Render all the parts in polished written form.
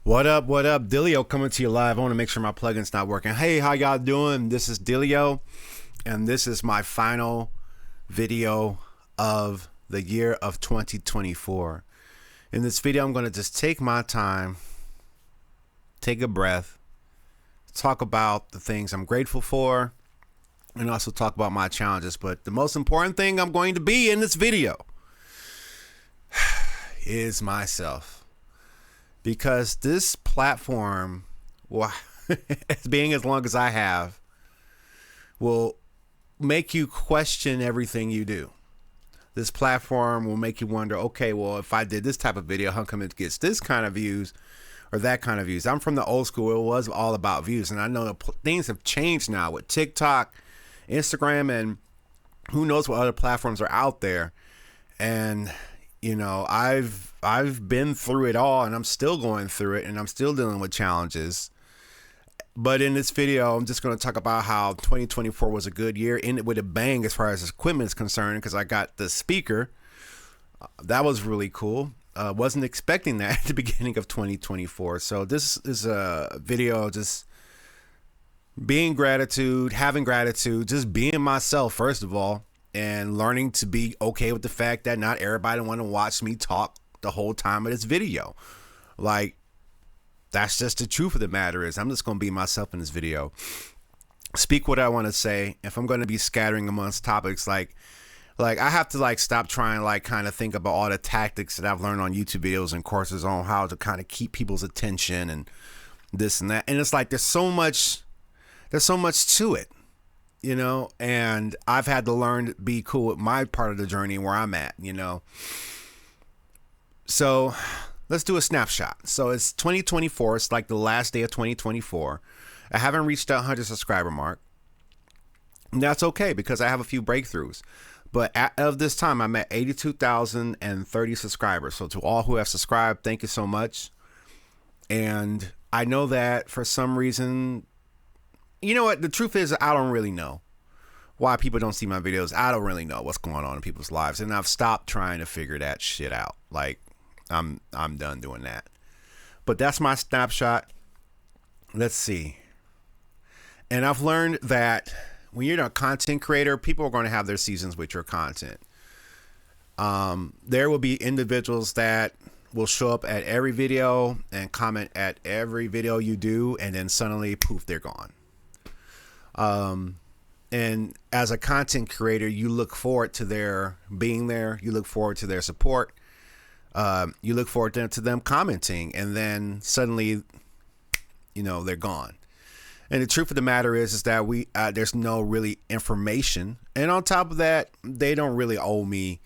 What up? What up? Dilio coming to you live. I want to make sure my plugin's not working. Hey, how y'all doing? This is Dilio, and this is my final video of the year of 2024. In this video, I'm going to just take my time, take a breath, talk about the things I'm grateful for, and also talk about my challenges. But the most important thing I'm going to be in this video is myself. Because this platform, well, being as long as I have, will make you question everything you do. This platform will make you wonder, okay, well, if I did this type of video, how come it gets this kind of views or that kind of views? I'm from the old school. It was all about views. And I know things have changed now with TikTok, Instagram, and who knows what other platforms are out there. And you know, I've been through it all, and I'm still going through it, and I'm still dealing with challenges. But in this video, I'm just going to talk about how 2024 was a good year, in it with a bang as far as equipment is concerned, because I got the speaker. That was really cool. Wasn't expecting that at the beginning of 2024. So this is a video just being gratitude, having gratitude, just being myself, first of all. And learning to be okay with the fact that not everybody want to watch me talk the whole time of this video. Like, that's just the truth of the matter is I'm just going to be myself in this video. Speak what I want to say. If I'm going to be scattering amongst topics, like I have to stop trying kind of think about all the tactics that I've learned on YouTube videos and courses on how to kind of keep people's attention and this and that. And it's like there's so much to it. You know, and I've had to learn to be cool with my part of the journey where I'm at, you know. So let's do a snapshot. So it's 2024. It's like the last day of 2024. I haven't reached that 100 subscriber mark. And that's okay because I have a few breakthroughs. But of this time, I'm at 82,030 subscribers. So to all who have subscribed, thank you so much. And I know that for some reason, you know what? The truth is, I don't really know why people don't see my videos. I don't really know what's going on in people's lives. And I've stopped trying to figure that shit out. Like, I'm done doing that. But that's my snapshot. Let's see. And I've learned that when you're a content creator, people are going to have their seasons with your content. There will be individuals that will show up at every video and comment at every video you do. And then suddenly, poof, they're gone. And as a content creator, you look forward to their being there. You look forward to their support. You look forward to them commenting, and then suddenly, you know, they're gone. And the truth of the matter is that there's no really information. And on top of that, they don't really owe me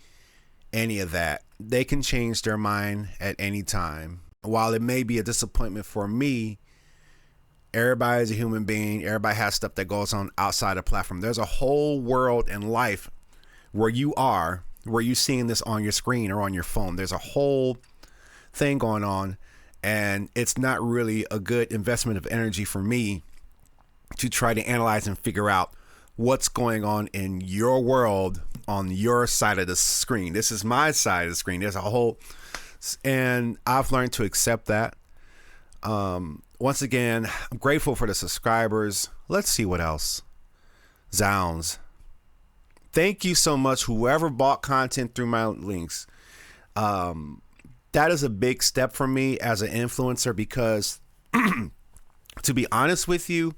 any of that. They can change their mind at any time. While it may be a disappointment for me, everybody's a human being. Everybody has stuff that goes on outside the platform. There's a whole world in life where you're seeing this on your screen or on your phone. There's a whole thing going on, and it's not really a good investment of energy for me to try to analyze and figure out what's going on in your world on your side of the screen. This is my side of the screen. There's a whole, and I've learned to accept that. Once again, I'm grateful for the subscribers. Let's see what else. Zounds. Thank you so much, whoever bought content through my links. That is a big step for me as an influencer because, to be honest with you,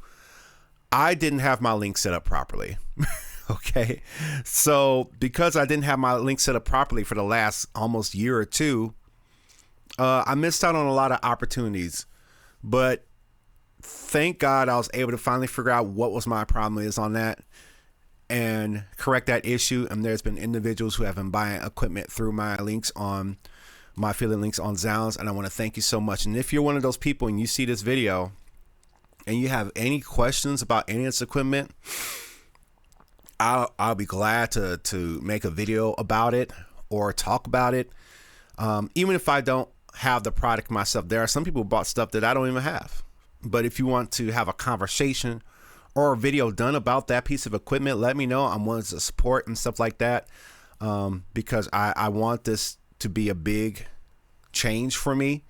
I didn't have my link set up properly. Okay. So because I didn't have my link set up properly for the last almost year or two, I missed out on a lot of opportunities. But thank God I was able to finally figure out what was my problem is on that and correct that issue. And there's been individuals who have been buying equipment through my links on my affiliate links on Zounds. And I want to thank you so much. And if you're one of those people and you see this video and you have any questions about any of this equipment, I'll be glad to make a video about it or talk about it. Even if I don't have the product myself, there are some people who bought stuff that I don't even have. But if you want to have a conversation or a video done about that piece of equipment, let me know. I'm willing to support and stuff like that, because I want this to be a big change for me.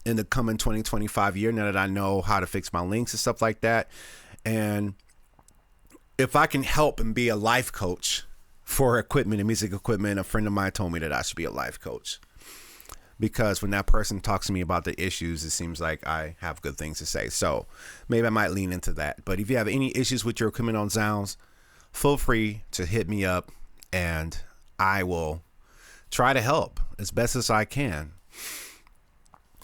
in the coming 2025 year, now that I know how to fix my links and stuff like that. And if I can help and be a life coach for equipment and music equipment, a friend of mine told me that I should be a life coach, because when that person talks to me about the issues, it seems like I have good things to say. So maybe I might lean into that. But if you have any issues with your equipment on sounds, feel free to hit me up and I will try to help as best as I can.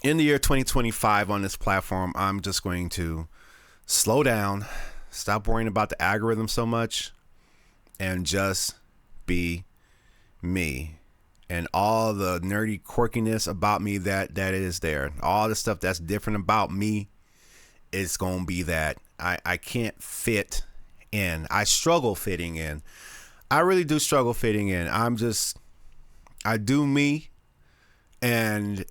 In the year 2025 on this platform, I'm just going to slow down, stop worrying about the algorithm so much, and just be me. And all the nerdy quirkiness about me that is there, all the stuff that's different about me is going to be that. I can't fit in. I struggle fitting in. I really do struggle fitting in. I do me, and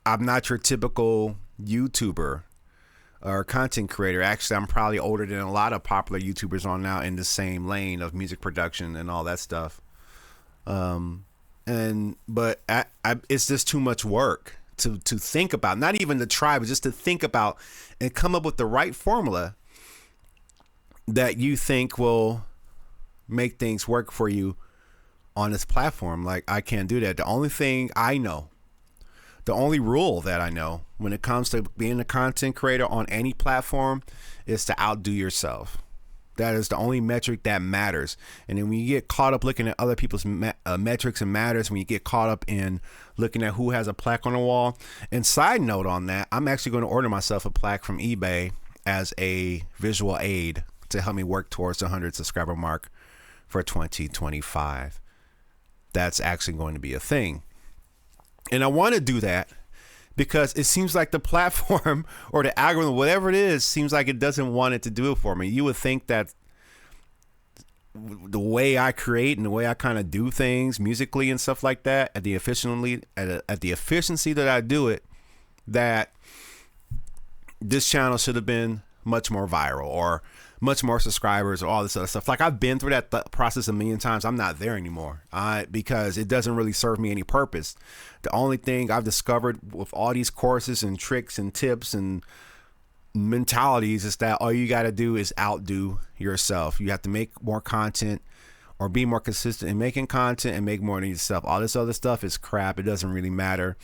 I'm not your typical YouTuber or content creator. Actually, I'm probably older than a lot of popular YouTubers on now in the same lane of music production and all that stuff. But it's just too much work to think about, not even to try, but just to think about and come up with the right formula that you think will make things work for you on this platform. Like, I can't do that. The only thing I know, the only rule that I know when it comes to being a content creator on any platform is to outdo yourself. That is the only metric that matters. And then when you get caught up looking at other people's metrics and matters, when you get caught up in looking at who has a plaque on the wall. And side note on that, I'm actually going to order myself a plaque from eBay as a visual aid to help me work towards the 100 subscriber mark for 2025. That's actually going to be a thing. And I want to do that because it seems like the platform or the algorithm, whatever it is, seems like it doesn't want it to do it for me. You would think that the way I create and the way I kind of do things musically and stuff like that, at the efficiency that I do it, that this channel should have been much more viral or much more subscribers or all this other stuff. Like, I've been through that process a million times. I'm not there anymore because it doesn't really serve me any purpose. The only thing I've discovered with all these courses and tricks and tips and mentalities is that all you got to do is outdo yourself. You have to make more content or be more consistent in making content and make more of yourself. All this other stuff is crap. It doesn't really matter.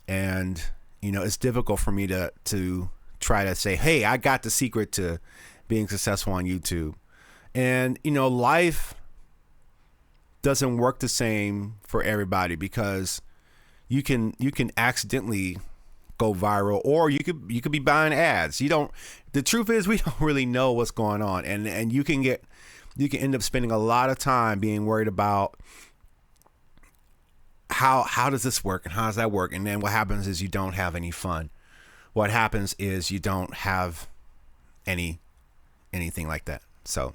And, you know, it's difficult for me to try to say, hey, I got the secret to being successful on YouTube. And, you know, life doesn't work the same for everybody, because you can accidentally go viral, or you could be buying ads. The truth is, we don't really know what's going on, and you can end up spending a lot of time being worried about how does this work and how does that work, and then what happens is you don't have any fun. What happens is you don't have anything like that. So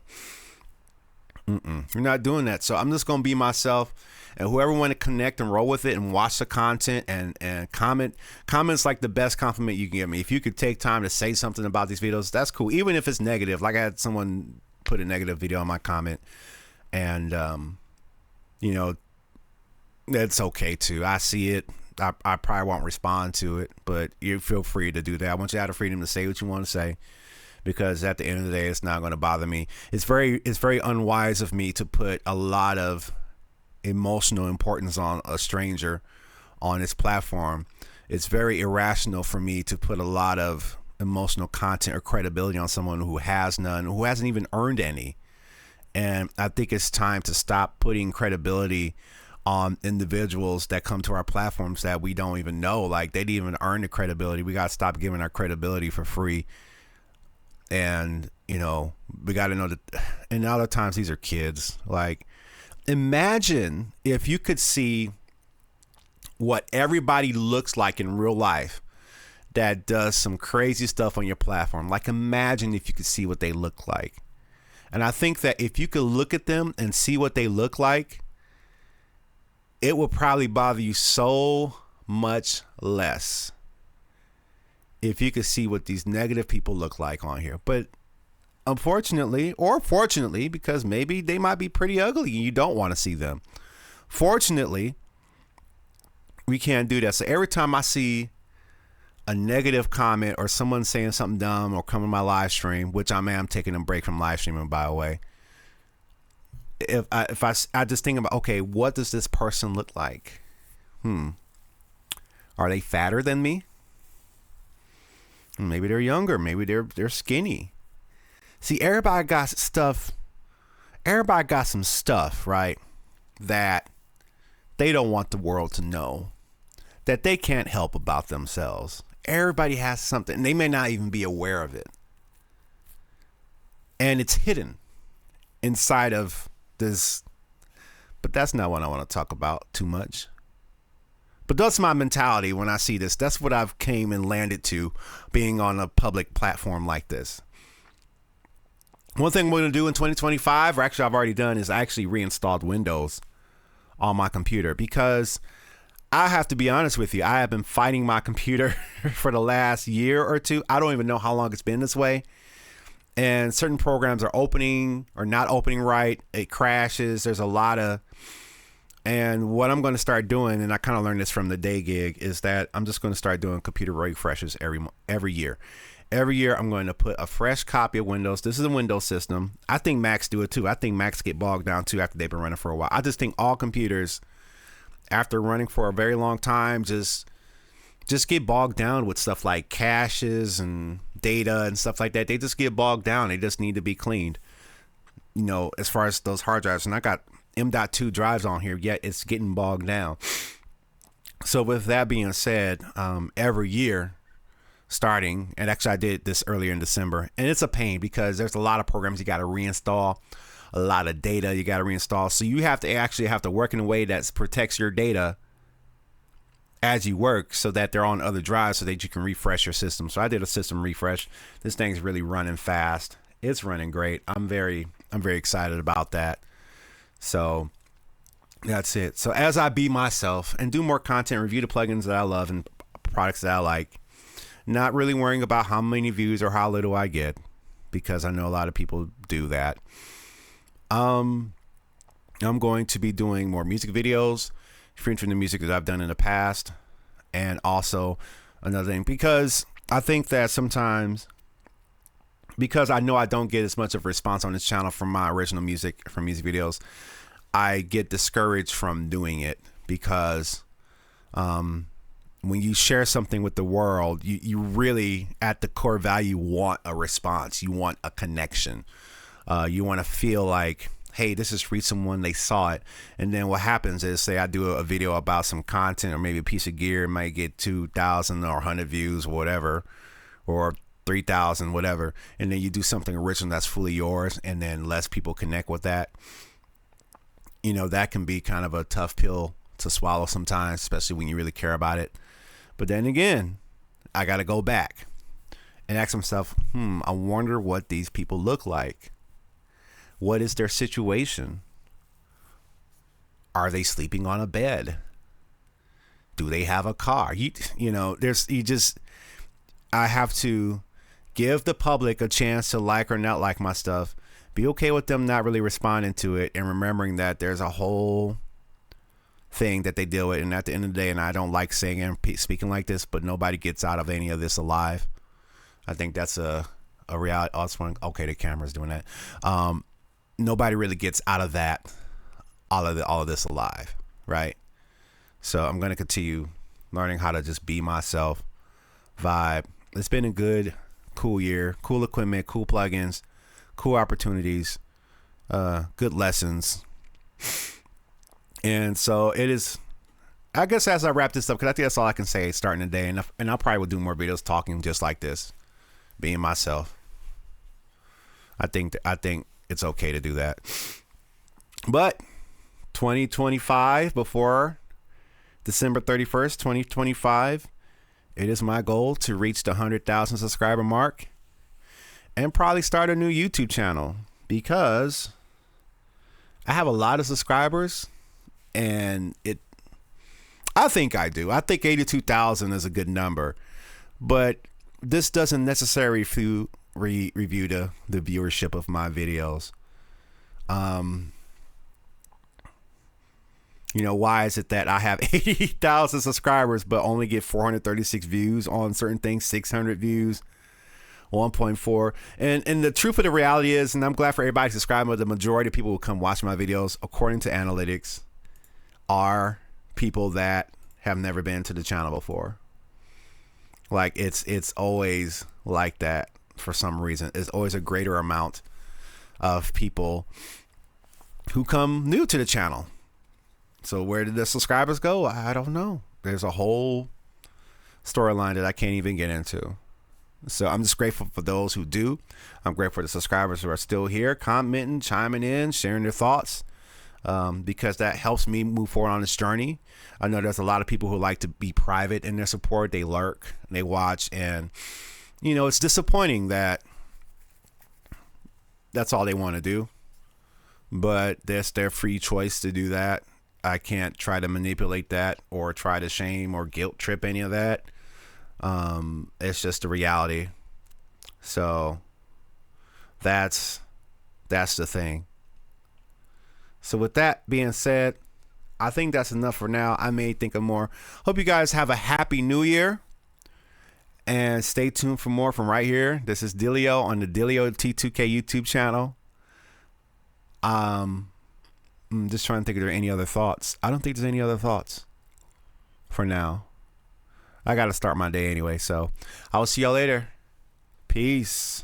you're not doing that. So I'm just gonna be myself, and whoever want to connect and roll with it and watch the content and comments like the best compliment you can give me. If you could take time to say something about these videos, that's cool, even if it's negative. Like, I had someone put a negative video on my comment, and you know, that's okay too. I see it. I probably won't respond to it, but you feel free to do that. I want you to have the freedom to say what you want to say, because at the end of the day, it's not going to bother me. It's very unwise of me to put a lot of emotional importance on a stranger on this platform. It's very irrational for me to put a lot of emotional content or credibility on someone who has none, who hasn't even earned any. And I think it's time to stop putting credibility on individuals that come to our platforms that we don't even know. Like, they didn't even earn the credibility. We got to stop giving our credibility for free. And, you know, we got to know that, and a lot of times these are kids. Like, imagine if you could see what everybody looks like in real life that does some crazy stuff on your platform. Like, imagine if you could see what they look like. And I think that if you could look at them and see what they look like, it will probably bother you so much less if you could see what these negative people look like on here. But unfortunately, or fortunately, because maybe they might be pretty ugly and you don't want to see them, fortunately, we can't do that. So every time I see a negative comment or someone saying something dumb or come to my live stream, which I'm taking a break from live streaming, by the way. If I just think about, okay, what does this person look like? Are they fatter than me? Maybe they're younger. Maybe they're skinny. See, everybody got stuff. Everybody got some stuff, right? That they don't want the world to know, that they can't help about themselves. Everybody has something, and they may not even be aware of it. And it's hidden inside of this. But that's not what I want to talk about too much. But that's my mentality when I see this. That's what I've came and landed to, being on a public platform like this. One thing we're going to do in 2025, or actually I've already done, is I actually reinstalled Windows on my computer, because I have to be honest with you, I have been fighting my computer for the last year or two. I don't even know how long it's been this way. And certain programs are opening or not opening right. It crashes. There's a lot of... And what I'm going to start doing, and I kind of learned this from the day gig, is that I'm just going to start doing computer refreshes every year. Every year, I'm going to put a fresh copy of Windows. This is a Windows system. I think Macs do it too. I think Macs get bogged down too after they've been running for a while. I just think all computers, after running for a very long time, just get bogged down with stuff like caches and data and stuff like that. They just get bogged down. They just need to be cleaned. You know, as far as those hard drives, and I got M.2 drives on here, yet it's getting bogged down. So with that being said, every year starting, and actually I did this earlier in December, and it's a pain because there's a lot of programs you got to reinstall, a lot of data you got to reinstall. So you have to actually have to work in a way that protects your data as you work, so that they're on other drives so that you can refresh your system. So I did a system refresh. This thing's really running fast. It's running great. I'm very excited about that. So that's it. So as I be myself and do more content, review the plugins that I love and products that I like, not really worrying about how many views or how little I get, because I know a lot of people do that. I'm going to be doing more music videos, featuring the music that I've done in the past. And also another thing, because I think that sometimes, because I know I don't get as much of a response on this channel from my original music, from music videos, I get discouraged from doing it, because when you share something with the world, you really, at the core value, want a response. You want a connection. You want to feel like, hey, this has reached someone, they saw it. And then what happens is, say I do a video about some content or maybe a piece of gear, it might get 2,000 or 100 views or whatever, or 3,000, whatever. And then you do something original that's fully yours, and then less people connect with that. You know, that can be kind of a tough pill to swallow sometimes, especially when you really care about it. But then again, I got to go back and ask myself, I wonder what these people look like. What is their situation? Are they sleeping on a bed? Do they have a car? I have to give the public a chance to like or not like my stuff. Be okay with them not really responding to it, and remembering that there's a whole thing that they deal with. And at the end of the day, and I don't like saying and speaking like this, but nobody gets out of any of this alive. I think that's a reality. Okay, the camera's doing that. Nobody really gets out of that, all of this alive, right? So I'm going to continue learning how to just be myself, vibe. It's been a good, cool year, cool equipment, cool plugins, cool opportunities, good lessons. And so it is, I guess, as I wrap this up, because I think that's all I can say starting today, and I'll probably will do more videos talking just like this, being myself. I think it's okay to do that. But 2025, before December 31st, 2025, it is my goal to reach the 100,000 subscriber mark and probably start a new YouTube channel, because I have a lot of subscribers, and I think I do. I think 82,000 is a good number, but this doesn't necessarily review the viewership of my videos. You know, why is it that I have 80,000 subscribers but only get 436 views on certain things, 600 views, 1.4? And the truth of the reality is, and I'm glad for everybody subscribing, but the majority of people who come watch my videos, according to analytics, are people that have never been to the channel before. Like it's always like that for some reason. It's always a greater amount of people who come new to the channel. So where did the subscribers go? I don't know. There's a whole storyline that I can't even get into. So I'm just grateful for those who do. I'm grateful for the subscribers who are still here, commenting, chiming in, sharing their thoughts, because that helps me move forward on this journey. I know there's a lot of people who like to be private in their support. They lurk, they watch, and you know, it's disappointing that that's all they want to do. But that's their free choice to do that. I can't try to manipulate that or try to shame or guilt trip any of that. It's just the reality. So that's the thing. So with that being said, I think that's enough for now. I may think of more. Hope you guys have a happy new year. And stay tuned for more from right here. This is Delio on the Delio T2K YouTube channel. I'm just trying to think if there are any other thoughts. I don't think there's any other thoughts for now. I got to start my day anyway, so I'll see y'all later. Peace.